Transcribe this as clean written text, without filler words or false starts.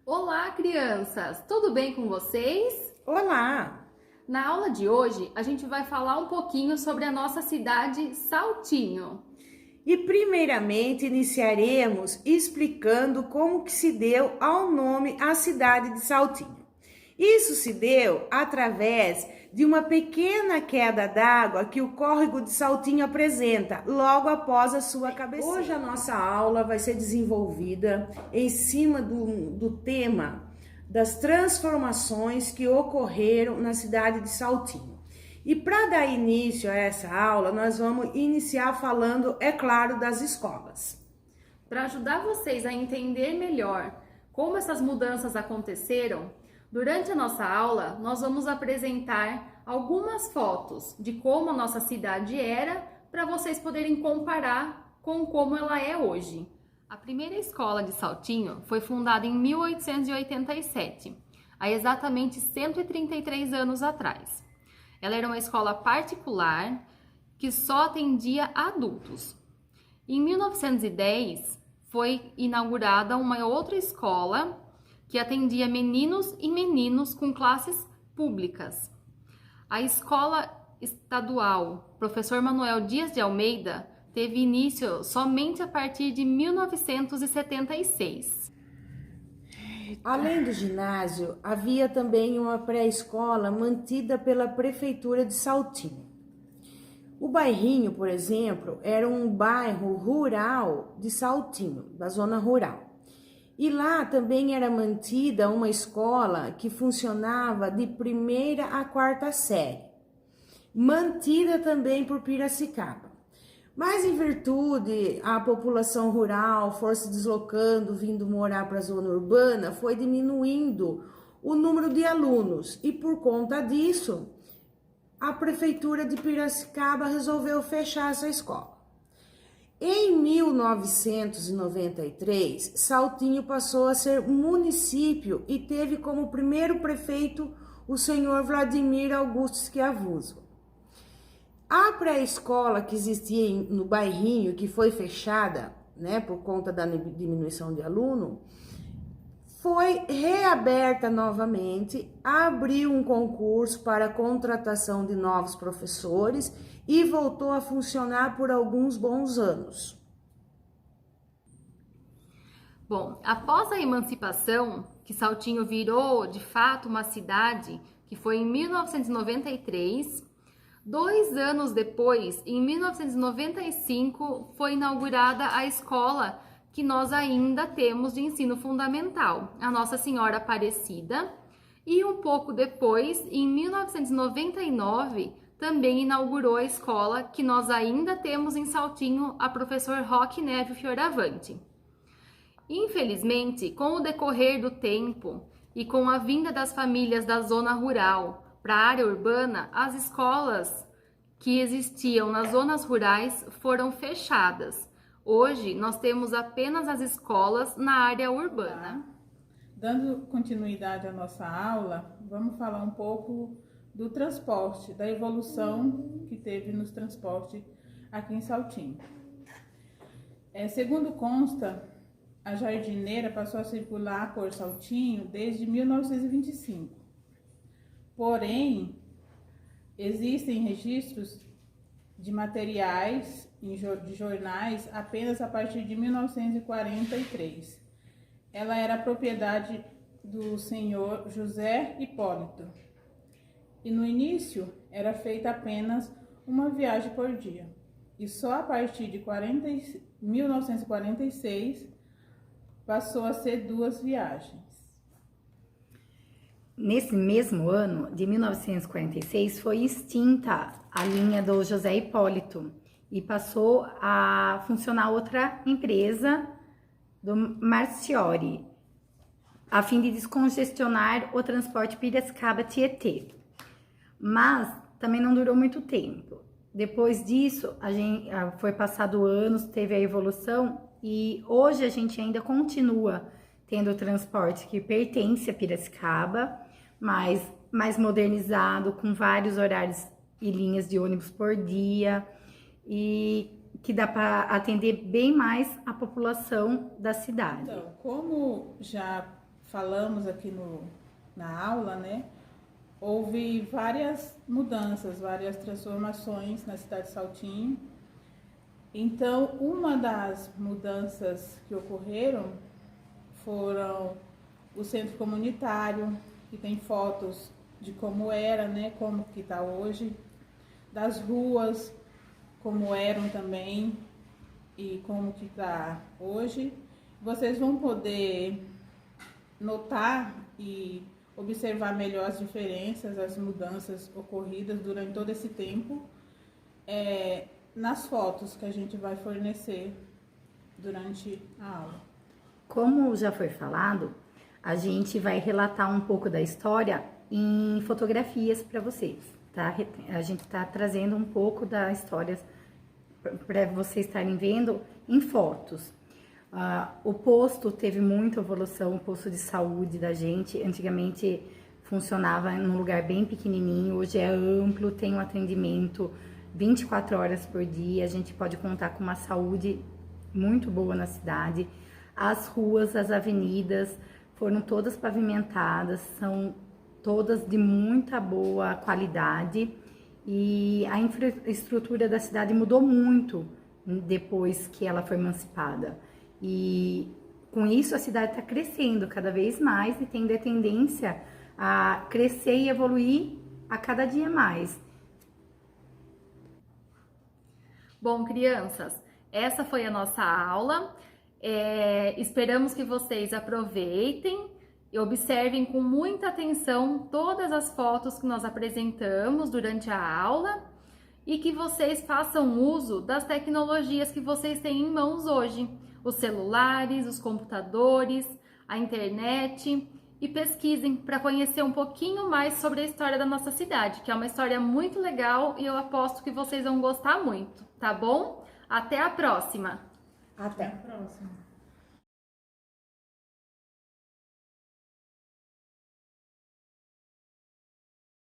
Olá, crianças! Tudo bem com vocês? Olá! Na aula de hoje, a gente vai falar um pouquinho sobre a nossa cidade Saltinho. E primeiramente iniciaremos explicando como que se deu ao nome à cidade de Saltinho. Isso se deu através de uma pequena queda d'água que o córrego de Saltinho apresenta logo após a sua cabeceira. Hoje a nossa aula vai ser desenvolvida em cima do tema das transformações que ocorreram na cidade de Saltinho. E para dar início a essa aula, nós vamos iniciar falando, é claro, das escolas. Para ajudar vocês a entender melhor como essas mudanças aconteceram, durante a nossa aula, nós vamos apresentar algumas fotos de como a nossa cidade era para vocês poderem comparar com como ela é hoje. A primeira escola de Saltinho foi fundada em 1887, há exatamente 133 anos atrás. Ela era uma escola particular que só atendia adultos. Em 1910, foi inaugurada uma outra escola que atendia meninos e meninos com classes públicas. A escola estadual Professor Manuel Dias de Almeida teve início somente a partir de 1976. Além do ginásio, havia também uma pré-escola mantida pela Prefeitura de Saltinho. O bairrinho, por exemplo, era um bairro rural de Saltinho, da zona rural. E lá também era mantida uma escola que funcionava de primeira a quarta série, mantida também por Piracicaba. Mas em virtude a população rural for se deslocando, vindo morar para a zona urbana, foi diminuindo o número de alunos e por conta disso, a prefeitura de Piracicaba resolveu fechar essa escola. Em 1993, Saltinho passou a ser município e teve como primeiro prefeito o senhor Vladimir Augusto Schiavuzzo. A pré-escola que existia no bairrinho, que foi fechada, por conta da diminuição de aluno, foi reaberta novamente, abriu um concurso para a contratação de novos professores e voltou a funcionar por alguns bons anos. Bom, após a emancipação, que Saltinho virou de fato uma cidade, que foi em 1993, 2 anos depois, em 1995, foi inaugurada a escola que nós ainda temos de ensino fundamental, a Nossa Senhora Aparecida, e um pouco depois, em 1999, também inaugurou a escola que nós ainda temos em Saltinho, a Professor Roque Neve Fioravante. Infelizmente, com o decorrer do tempo e com a vinda das famílias da zona rural para a área urbana, as escolas que existiam nas zonas rurais foram fechadas. Hoje, nós temos apenas as escolas na área urbana. Dando continuidade à nossa aula, vamos falar um pouco do transporte, da evolução que teve nos transportes aqui em Saltinho. Segundo consta, a jardineira passou a circular por Saltinho desde 1925. Porém, existem registros de materiais de jornais apenas a partir de 1943. Ela era propriedade do senhor José Hipólito. E no início era feita apenas uma viagem por dia. E só a partir de 1946 passou a ser 2 viagens. Nesse mesmo ano, de 1946, foi extinta a linha do José Hipólito e passou a funcionar outra empresa do Marciori, a fim de descongestionar o transporte Piracicaba-Tietê. Mas também não durou muito tempo. Depois disso, foi passado anos, teve a evolução e hoje a gente ainda continua tendo o transporte que pertence a Piracicaba, mas mais modernizado, com vários horários e linhas de ônibus por dia, e que dá para atender bem mais a população da cidade. Então, como já falamos aqui na aula, né? Houve várias mudanças, várias transformações na cidade de Saltinho. Então, uma das mudanças que ocorreram foram o centro comunitário, que tem fotos de como era, né, como que está hoje, das ruas, como eram também e como que está hoje. Vocês vão poder notar e observar melhor as diferenças, as mudanças ocorridas durante todo esse tempo, nas fotos que a gente vai fornecer durante a aula. Como já foi falado, a gente vai relatar um pouco da história em fotografias para vocês, tá? A gente está trazendo um pouco da história para vocês estarem vendo em fotos. O posto teve muita evolução, o posto de saúde da gente. Antigamente funcionava num lugar bem pequenininho, hoje é amplo, tem um atendimento 24 horas por dia. A gente pode contar com uma saúde muito boa na cidade. As ruas, as avenidas foram todas pavimentadas, são todas de muita boa qualidade e a infraestrutura da cidade mudou muito depois que ela foi emancipada. E com isso a cidade está crescendo cada vez mais e tendo a tendência a crescer e evoluir a cada dia mais. Bom, crianças, essa foi a nossa aula. Esperamos que vocês aproveitem e observem com muita atenção todas as fotos que nós apresentamos durante a aula e que vocês façam uso das tecnologias que vocês têm em mãos hoje, os celulares, os computadores, a internet, e pesquisem para conhecer um pouquinho mais sobre a história da nossa cidade, que é uma história muito legal e eu aposto que vocês vão gostar muito, tá bom? Até a próxima! Até. Até a próxima.